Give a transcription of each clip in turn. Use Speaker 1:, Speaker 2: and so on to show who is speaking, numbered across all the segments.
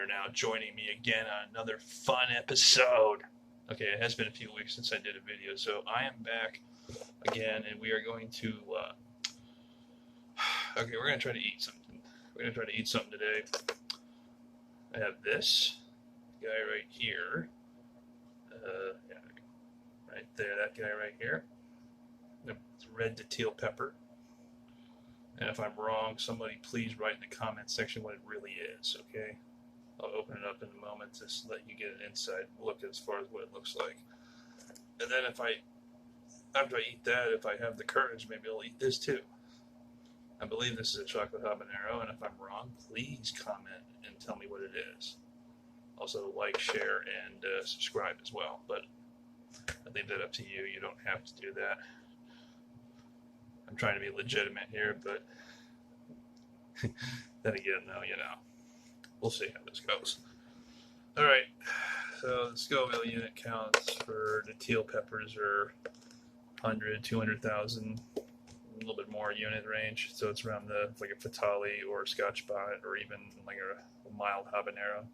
Speaker 1: you're now joining me again on another fun episode. Okay, it has been a few weeks since I did a video, so I am back again, and we are going to, okay, we're going to try to eat something. We're going to try to eat something today. I have this guy right here. Yeah, right there, that guy right here. It's red Datil pepper. And if I'm wrong, somebody please write in the comment section what it really is, okay? I'll open it up in a moment to let you get an inside look as far as what it looks like. And then after I eat that, if I have the courage, maybe I'll eat this too. I believe this is a chocolate habanero, and if I'm wrong, please comment and tell me what it is. Also, like, share, and subscribe as well, but I leave that up to you. You don't have to do that. I'm trying to be legitimate here, but then again, no, we'll see how this goes. All right, so the Scoville unit counts for the teal peppers are 100, 200,000, a little bit more unit range. So it's around like a Fatali or a Scotch bonnet or even like a mild habanero.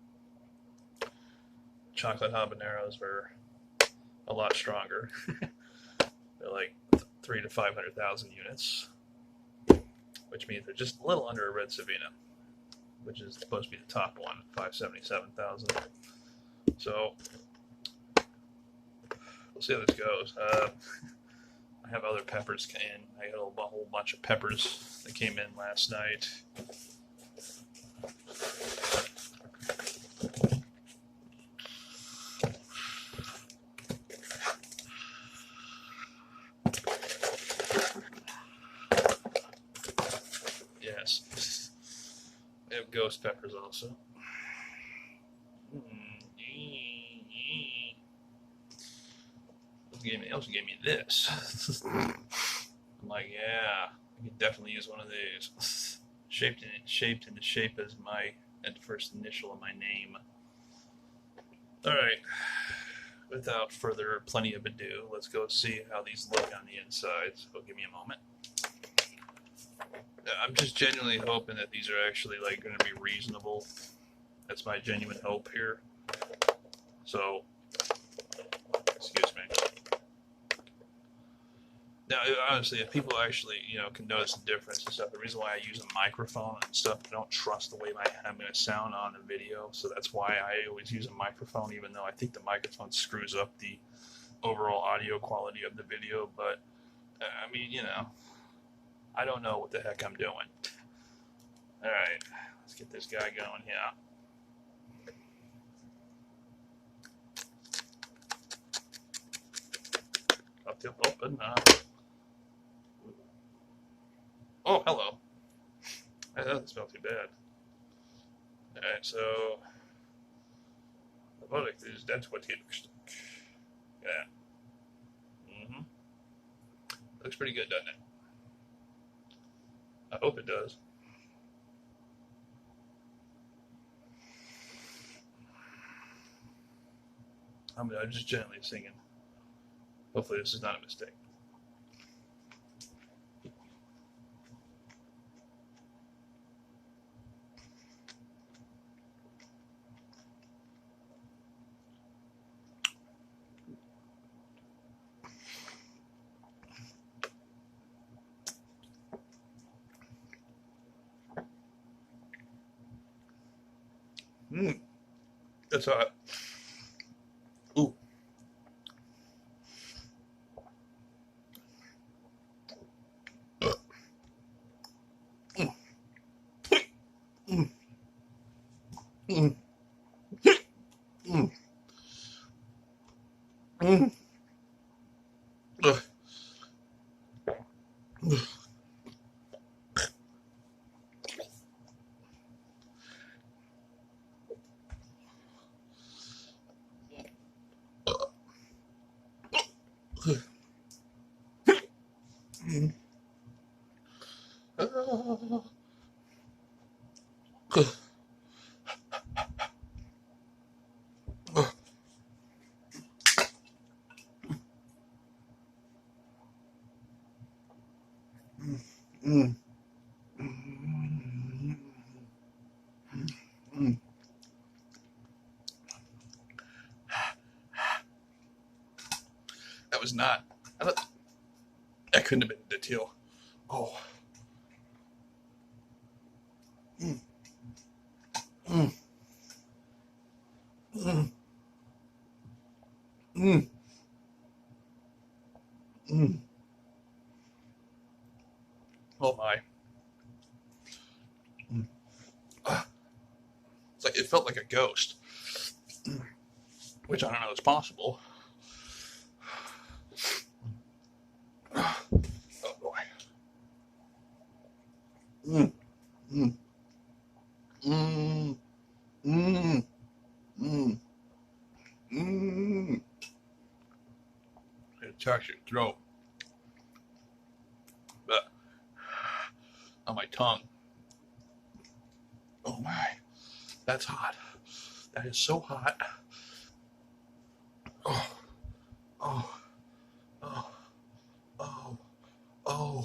Speaker 1: Chocolate habaneros are a lot stronger. They're like 300 to 500,000 units, which means they're just a little under a red Savina, which is supposed to be the top one, 577,000. So we'll see how this goes. I have other peppers in. I got a whole bunch of peppers that came in last night. Yes. I have ghost peppers also. They also gave me this. I'm like, yeah, I could definitely use one of these. Shaped in the shape as at the first initial of my name. All right. Without plenty of ado, let's go see how these look on the inside. So give me a moment. I'm just genuinely hoping that these are actually like going to be reasonable. That's my genuine hope here. So, excuse me. Now, honestly, if people actually, can notice the difference and stuff, the reason why I use a microphone and stuff, I don't trust the way I'm going to sound on the video, so that's why I always use a microphone, even though I think the microphone screws up the overall audio quality of the video, but, I mean, I don't know what the heck I'm doing. All right, let's get this guy going here. Got it open now. Oh, hello. That doesn't smell too bad. Alright, so the product is that's what it looks like. Yeah. Looks pretty good, doesn't it? I hope it does. I'm just gently singing. Hopefully this is not a mistake. That's hot. Ooh. was not. That couldn't have been Datil. Oh. Mm. Mm. Mm. Mm. Mm. Oh my. Mm. It's like it felt like a ghost, which I don't know is possible. Oh boy. Mm. Mm. Mm. Mm. Mm. Mm. It attacks your throat, but on my tongue. Oh my, that's hot. That is so hot. Oh, oh, oh, oh, oh,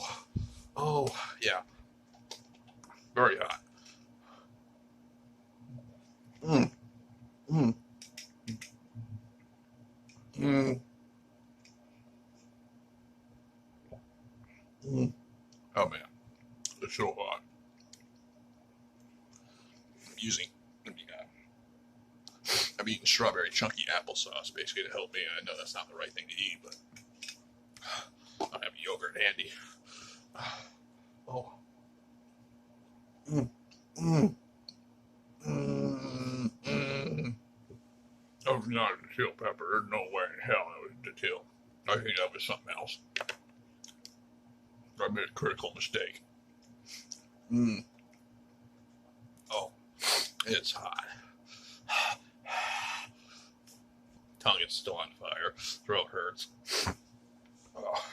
Speaker 1: oh, yeah, very hot. Mm, mm, mm, mm. Oh man, it's so hot. I'm using, I'm eating strawberry chunky applesauce basically to help me. I know that's not the right thing to eat, but I have yogurt handy. Oh, mm, mm, mm. That was not a Datil pepper. There's no way in hell that was Datil. I think that was something else. I made a critical mistake. Mm. Oh, it's hot. Tongue is still on fire. Throat hurts. Oh,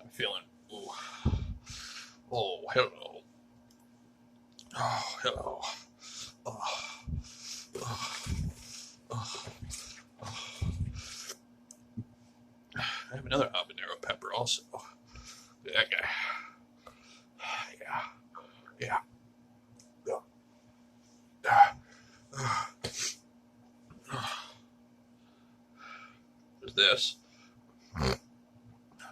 Speaker 1: I'm feeling. Ooh. Oh, hello. Oh, hello. Oh, oh, oh, oh. I have another habanero pepper also. That guy. Yeah. Yeah. There's this.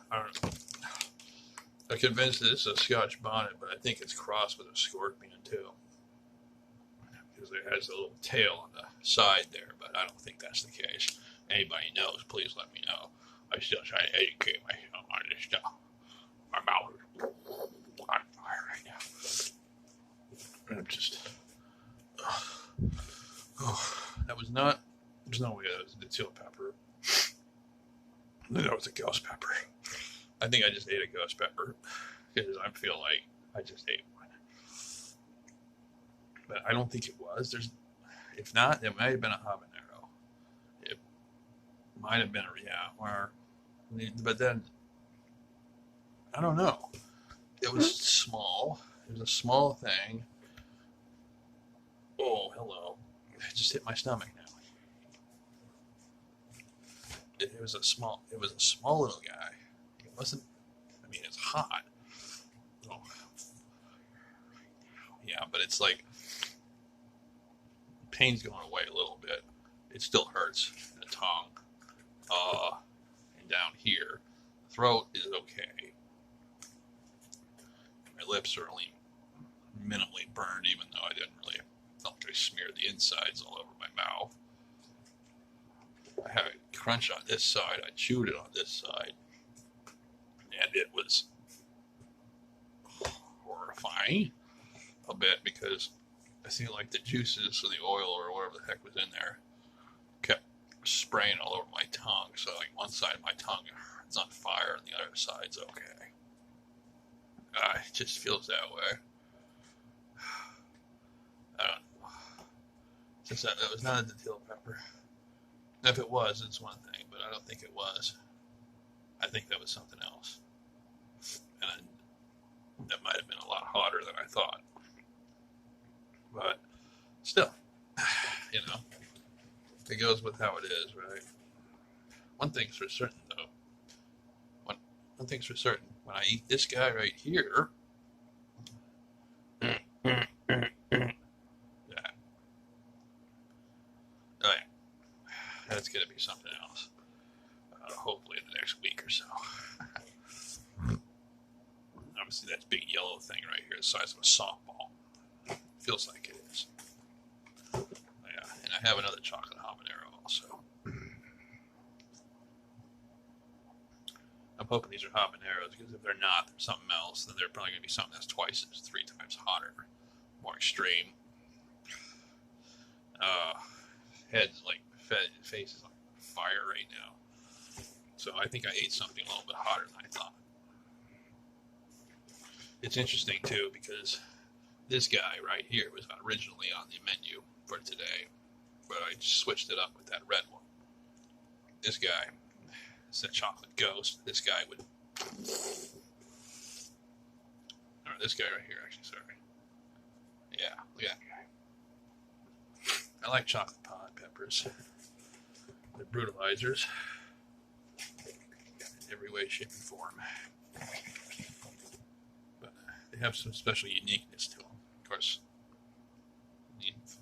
Speaker 1: I'm convinced that this is a Scotch bonnet, but I think it's crossed with a scorpion too. Because it has a little tail on the side there, but I don't think that's the case. Anybody knows, please let me know. I'm still trying to educate myself on this stuff. My mouth is on fire right now. And I'm just. That was not. There's no way that was a Datil pepper. That was a ghost pepper. I think I just ate a ghost pepper because I feel like I just ate one. But I don't think it was. If not, it might have been a habanero. It might have been but then I don't know. It was small. It was a small thing. Oh, hello! It just hit my stomach now. It was a small little guy. It wasn't. I mean, it's hot. Oh, yeah, but it's like pain's going away a little bit. It still hurts in the tongue. And down here, throat is okay. My lips are only minimally burned, even though I didn't really felt like I smeared the insides all over my mouth. I have a crunch on this side. I chewed it on this side, and it was horrifying a bit because I feel like the juices or the oil or whatever the heck was in there kept spraying all over my tongue. So like one side of my tongue is on fire and the other side's okay. It just feels that way. I don't know. Since that was not a Datil pepper. If it was, it's one thing, but I don't think it was. I think that was something else. And that might have been a lot hotter than I thought. But still, it goes with how it is, right? One thing's for certain, though. One thing's for certain. When I eat this guy right here, that, oh yeah, that's going to be something else. Hopefully in the softball. Feels like it is. Yeah, and I have another chocolate habanero also. I'm hoping these are habaneros, because if they're not, they're something else, then they're probably going to be something that's 3 times hotter, more extreme. Head's like, face is on fire right now. So I think I ate something a little bit hotter than I thought. It's interesting too, because this guy right here was originally on the menu for today, but I just switched it up with that red one. This guy, it's a chocolate ghost. This guy would, or this guy right here, actually, sorry. Yeah, look at that guy. I like chocolate pod peppers. They're brutalizers in every way, shape, and form. But they have some special uniqueness to them. Of course,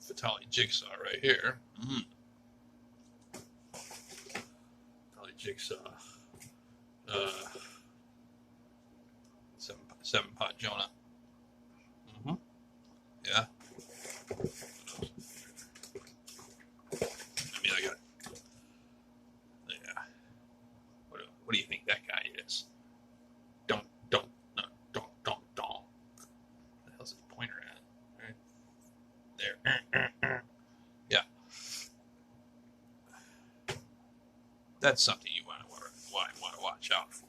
Speaker 1: the Datil jigsaw right here. Datil jigsaw. 7-pot Jonah. Yeah. I mean, I got. Yeah. What do you think that guy is? Don't. The hell's his pointer at? Right there. Yeah. That's something you want to watch out for.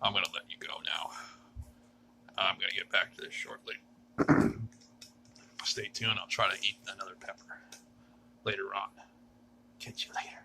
Speaker 1: I'm going to let you go now. I'm going to get back to this shortly. Stay tuned. I'll try to eat another pepper later on. Catch you later.